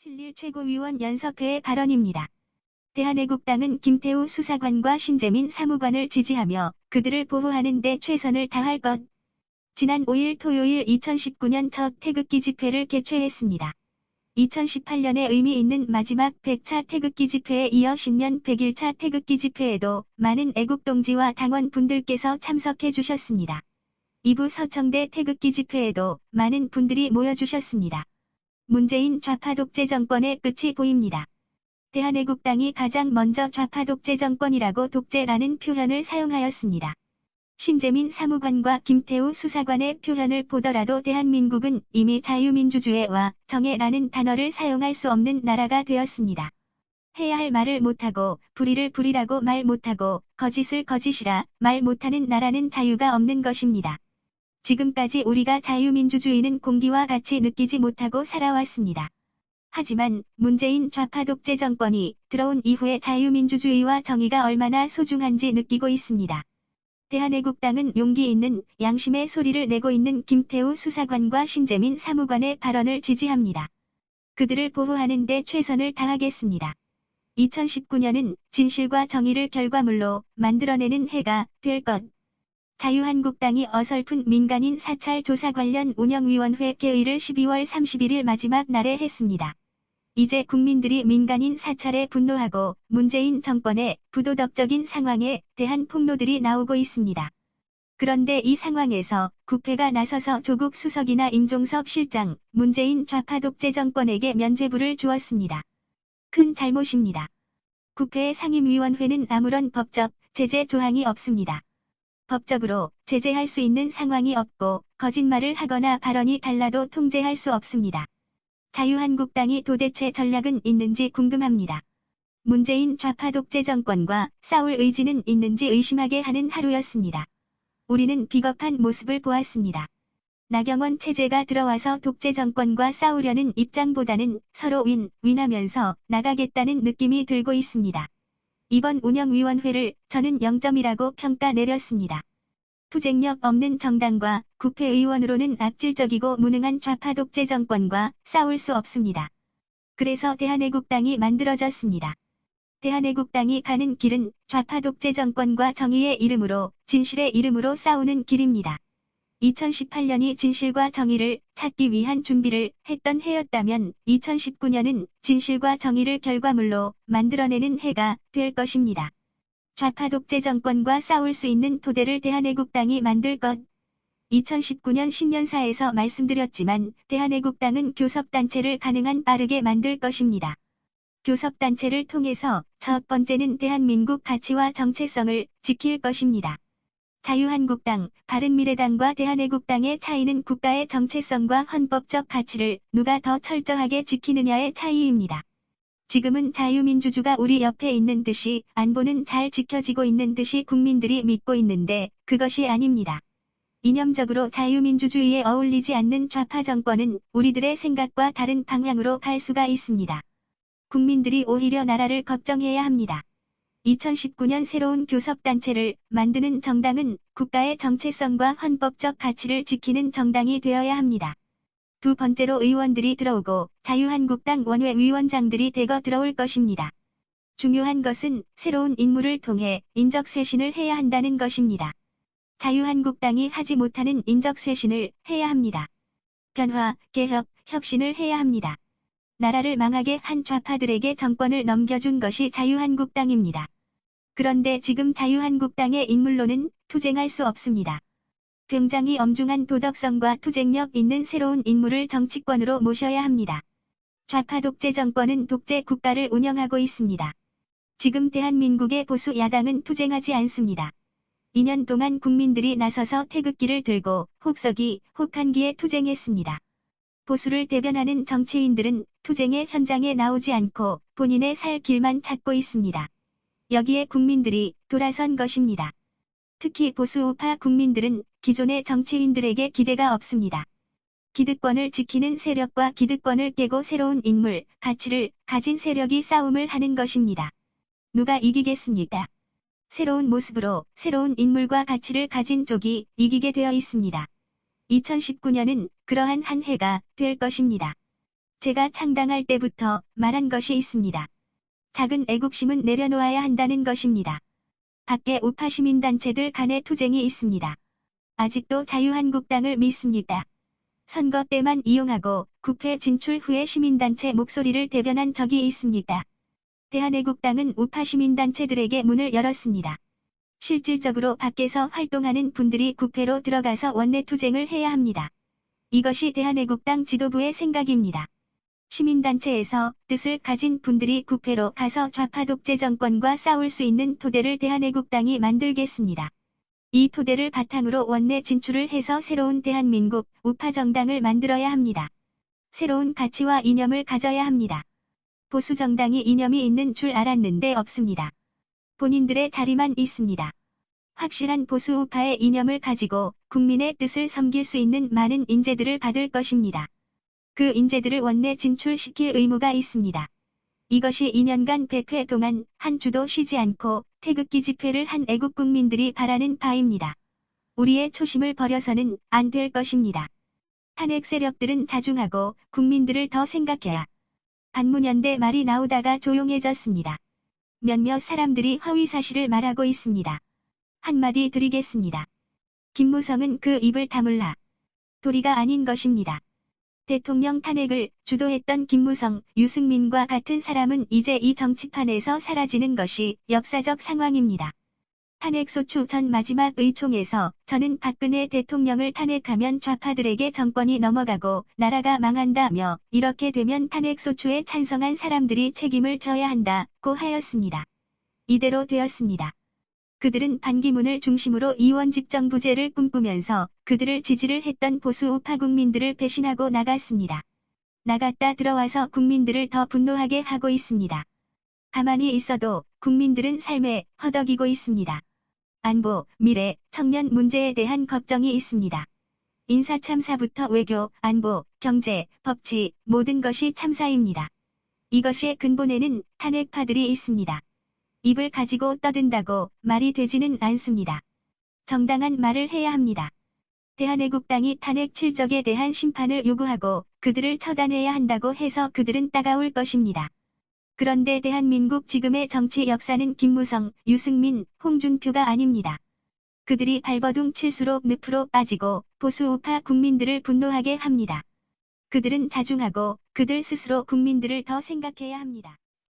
7일 최고위원 연석회의 발언입니다. 대한애국당은 김태우 수사관과 신재민 사무관을 지지하며 그들을 보호하는 데 최선을 다할 것. 지난 5일 토요일 2019년 첫 태극기 집회를 개최했습니다. 2018년에 의미 있는 마지막 100차 태극기 집회에 이어 신년 100일차 태극기 집회에도 많은 애국동지와 당원분들께서 참석해 주셨습니다. 2부 서청대 태극기 집회에도 많은 분들이 모여주셨습니다. 문재인 좌파 독재 정권의 끝이 보입니다. 대한애국당이 가장 먼저 좌파 독재 정권이라고 독재라는 표현을 사용하였습니다. 신재민 사무관과 김태우 수사관의 표현을 보더라도 대한민국은 이미 자유민주주의와 정의라는 단어를 사용할 수 없는 나라가 되었습니다. 해야 할 말을 못하고 불의를 불의라고 말 못하고 거짓을 거짓이라 말 못하는 나라는 자유가 없는 것입니다. 지금까지 우리가 자유민주주의는 공기와 같이 느끼지 못하고 살아왔습니다. 하지만 문재인 좌파 독재 정권이 들어온 이후에 자유민주주의와 정의가 얼마나 소중한지 느끼고 있습니다. 대한애국당은 용기 있는 양심의 소리를 내고 있는 김태우 수사관과 신재민 사무관의 발언을 지지합니다. 그들을 보호하는 데 최선을 다하겠습니다. 2019년은 진실과 정의를 결과물로 만들어내는 해가 될 것. 자유한국당이 어설픈 민간인 사찰 조사 관련 운영위원회 개의를 12월 31일 마지막 날에 했습니다. 이제 국민들이 민간인 사찰에 분노하고 문재인 정권의 부도덕적인 상황에 대한 폭로들이 나오고 있습니다. 그런데 이 상황에서 국회가 나서서 조국 수석이나 임종석 실장, 문재인 좌파 독재 정권에게 면죄부를 주었습니다. 큰 잘못입니다. 국회의 상임위원회는 아무런 법적 제재 조항이 없습니다. 법적으로 제재할 수 있는 상황이 없고 거짓말을 하거나 발언이 달라도 통제할 수 없습니다. 자유한국당이 도대체 전략은 있는지 궁금합니다. 문재인 좌파 독재 정권과 싸울 의지는 있는지 의심하게 하는 하루였습니다. 우리는 비겁한 모습을 보았습니다. 나경원 체제가 들어와서 독재 정권과 싸우려는 입장보다는 서로 윈하면서 나가겠다는 느낌이 들고 있습니다. 이번 운영위원회를 저는 0점이라고 평가 내렸습니다. 투쟁력 없는 정당과 국회의원으로는 악질적이고 무능한 좌파 독재 정권과 싸울 수 없습니다. 그래서 대한애국당이 만들어졌습니다. 대한애국당이 가는 길은 좌파 독재 정권과 정의의 이름으로 진실의 이름으로 싸우는 길입니다. 2018년이 진실과 정의를 찾기 위한 준비를 했던 해였다면 2019년은 진실과 정의를 결과물로 만들어내는 해가 될 것입니다. 좌파 독재 정권과 싸울 수 있는 토대를 대한애국당이 만들 것. 2019년 신년사에서 말씀드렸지만 대한애국당은 교섭단체를 가능한 빠르게 만들 것입니다. 교섭단체를 통해서 첫 번째는 대한민국 가치와 정체성을 지킬 것입니다. 자유한국당, 바른미래당과 대한애국당의 차이는 국가의 정체성과 헌법적 가치를 누가 더 철저하게 지키느냐의 차이입니다. 지금은 자유민주주의가 우리 옆에 있는 듯이 안보는 잘 지켜지고 있는 듯이 국민들이 믿고 있는데 그것이 아닙니다. 이념적으로 자유민주주의에 어울리지 않는 좌파 정권은 우리들의 생각과 다른 방향으로 갈 수가 있습니다. 국민들이 오히려 나라를 걱정해야 합니다. 2019년 새로운 교섭단체를 만드는 정당은 국가의 정체성과 헌법적 가치를 지키는 정당이 되어야 합니다. 두 번째로 의원들이 들어오고 자유한국당 원외위원장들이 대거 들어올 것입니다. 중요한 것은 새로운 인물을 통해 인적쇄신을 해야 한다는 것입니다. 자유한국당이 하지 못하는 인적쇄신을 해야 합니다. 변화, 개혁, 혁신을 해야 합니다. 나라를 망하게 한 좌파들에게 정권을 넘겨준 것이 자유한국당입니다. 그런데 지금 자유한국당의 인물로는 투쟁할 수 없습니다. 굉장히 엄중한 도덕성과 투쟁력 있는 새로운 인물을 정치권으로 모셔야 합니다. 좌파 독재 정권은 독재 국가를 운영하고 있습니다. 지금 대한민국의 보수 야당은 투쟁하지 않습니다. 2년 동안 국민들이 나서서 태극기를 들고 혹서기, 혹한기에 투쟁했습니다. 보수를 대변하는 정치인들은 투쟁의 현장에 나오지 않고 본인의 살 길만 찾고 있습니다. 여기에 국민들이 돌아선 것입니다. 특히 보수 우파 국민들은 기존의 정치인들에게 기대가 없습니다. 기득권을 지키는 세력과 기득권을 깨고 새로운 인물, 가치를 가진 세력이 싸움을 하는 것입니다. 누가 이기겠습니까? 새로운 모습으로 새로운 인물과 가치를 가진 쪽이 이기게 되어 있습니다. 2019년은 그러한 한 해가 될 것입니다. 제가 창당할 때부터 말한 것이 있습니다. 작은 애국심은 내려놓아야 한다는 것입니다. 밖에 우파 시민단체들 간의 투쟁이 있습니다. 아직도 자유한국당을 믿습니까? 선거 때만 이용하고 국회 진출 후에 시민단체 목소리를 대변한 적이 있습니까? 대한애국당은 우파 시민단체들에게 문을 열었습니다. 실질적으로 밖에서 활동하는 분들이 국회로 들어가서 원내투쟁을 해야 합니다. 이것이 대한애국당 지도부의 생각입니다. 시민단체에서 뜻을 가진 분들이 국회로 가서 좌파 독재 정권과 싸울 수 있는 토대를 대한애국당이 만들겠습니다. 이 토대를 바탕으로 원내 진출을 해서 새로운 대한민국 우파 정당을 만들어야 합니다. 새로운 가치와 이념을 가져야 합니다. 보수 정당이 이념이 있는 줄 알았는데 없습니다. 본인들의 자리만 있습니다. 확실한 보수 우파의 이념을 가지고 국민의 뜻을 섬길 수 있는 많은 인재들을 받을 것입니다. 그 인재들을 원내 진출시킬 의무가 있습니다. 이것이 2년간 100회 동안 한 주도 쉬지 않고 태극기 집회를 한 애국 국민들이 바라는 바입니다. 우리의 초심을 버려서는 안 될 것입니다. 탄핵 세력들은 자중하고 국민들을 더 생각해야. 반문연대 말이 나오다가 조용해졌습니다. 몇몇 사람들이 허위 사실을 말하고 있습니다. 한마디 드리겠습니다. 김무성은 그 입을 다물라. 도리가 아닌 것입니다. 대통령 탄핵을 주도했던 김무성, 유승민과 같은 사람은 이제 이 정치판에서 사라지는 것이 역사적 상황입니다. 탄핵소추 전 마지막 의총에서 저는 박근혜 대통령을 탄핵하면 좌파들에게 정권이 넘어가고 나라가 망한다며 이렇게 되면 탄핵소추에 찬성한 사람들이 책임을 져야 한다고 하였습니다. 이대로 되었습니다. 그들은 반기문을 중심으로 이원집정부제를 꿈꾸면서 그들을 지지를 했던 보수 우파 국민들을 배신하고 나갔습니다. 나갔다 들어와서 국민들을 더 분노하게 하고 있습니다. 가만히 있어도 국민들은 삶에 허덕이고 있습니다. 안보, 미래, 청년 문제에 대한 걱정이 있습니다. 인사참사부터 외교, 안보, 경제, 법치, 모든 것이 참사입니다. 이것의 근본에는 탄핵파들이 있습니다. 입을 가지고 떠든다고 말이 되지는 않습니다. 정당한 말을 해야 합니다. 대한애국당이 탄핵 실적에 대한 심판을 요구하고 그들을 처단해야 한다고 해서 그들은 따가울 것입니다. 그런데 대한민국 지금의 정치 역사는 김무성, 유승민, 홍준표가 아닙니다. 그들이 발버둥 칠수록 늪으로 빠지고 보수 우파 국민들을 분노하게 합니다. 그들은 자중하고 그들 스스로 국민들을 더 생각해야 합니다.